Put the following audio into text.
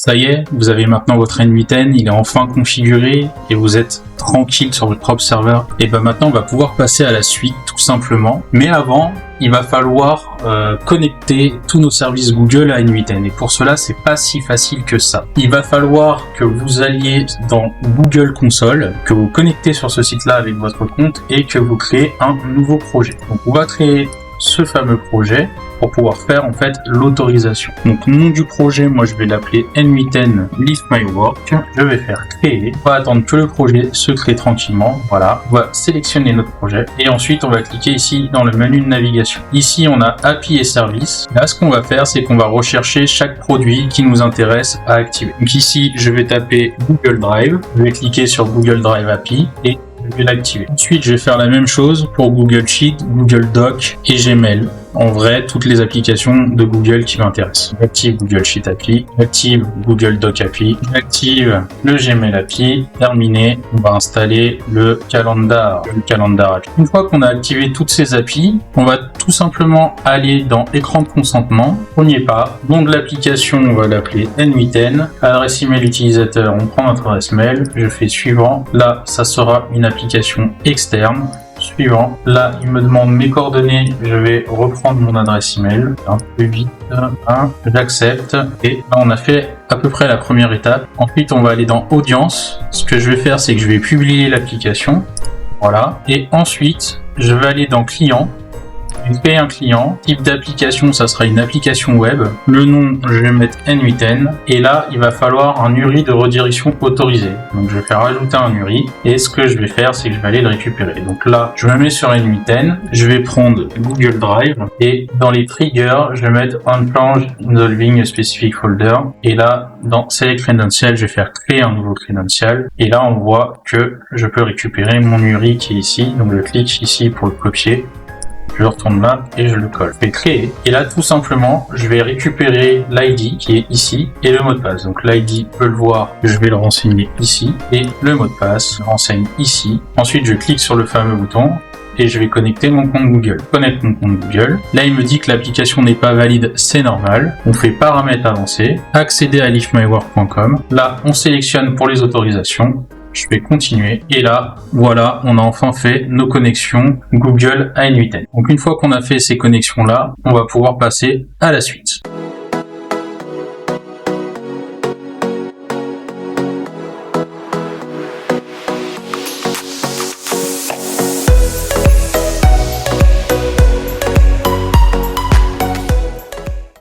Ça y est, vous avez maintenant votre N8N, il est enfin configuré et vous êtes tranquille sur votre propre serveur. Et ben maintenant, on va pouvoir passer à la suite tout simplement. Mais avant, il va falloir connecter tous nos services Google à N8N. Et pour cela, c'est pas si facile que ça. Il va falloir que vous alliez dans Google Console, que vous connectez sur ce site-là avec votre compte et que vous créez un nouveau projet. Donc, on va créer ce fameux projet pour pouvoir faire en fait l'autorisation. Donc nom du projet, moi je vais l'appeler N8N Lift My Work. Je vais faire créer. On va attendre que le projet se crée tranquillement. Voilà, on va sélectionner notre projet et ensuite on va cliquer ici dans le menu de navigation. Ici on a API et services. Là ce qu'on va faire, c'est qu'on va rechercher chaque produit qui nous intéresse à activer. Donc ici je vais taper Google Drive. Je vais cliquer sur Google Drive API et je vais l'activer. Ensuite, je vais faire la même chose pour Google Sheet, Google Doc et Gmail. En vrai, toutes les applications de Google qui m'intéressent. J'active Google Sheet API, j'active Google Doc API, j'active le Gmail API. Terminé, on va installer le Calendar API. Une fois qu'on a activé toutes ces API, on va tout simplement aller dans écran de consentement. Premier pas, nom de l'application, on va l'appeler N8N. Adresse email utilisateur, on prend notre adresse mail. Je fais suivant. Là, ça sera une application externe. Suivant. Là, il me demande mes coordonnées. Je vais reprendre mon adresse email. Un peu vite. J'accepte. Et là, on a fait à peu près la première étape. Ensuite, on va aller dans Audience. Ce que je vais faire, c'est que je vais publier l'application. Voilà. Et ensuite, je vais aller dans Client. Je vais créer un client. Type d'application, ça sera une application web. Le nom, je vais mettre N8N. Et là, il va falloir un URI de redirection autorisé. Donc, je vais faire ajouter un URI. Et ce que je vais faire, c'est que je vais aller le récupérer. Donc là, je me mets sur N8N. Je vais prendre Google Drive. Et dans les triggers, je vais mettre Unplunge Involving a Specific Folder. Et là, dans Select Credential, je vais faire créer un nouveau credential. Et là, on voit que je peux récupérer mon URI qui est ici. Donc, je clique ici pour le copier. Je retourne là et je le colle. Je vais créer. Et là, tout simplement, je vais récupérer l'ID qui est ici et le mot de passe. Donc l'ID, je peux le voir, je vais le renseigner ici. Et le mot de passe, je renseigne ici. Ensuite, je clique sur le fameux bouton et je vais connecter mon compte Google. Connecte mon compte Google. Là, il me dit que l'application n'est pas valide, c'est normal. On fait paramètres avancés. Accéder à liftmywork.com. Là, on sélectionne pour les autorisations. Je vais continuer et là, voilà, on a enfin fait nos connexions Google à N8N. Donc une fois qu'on a fait ces connexions-là, on va pouvoir passer à la suite.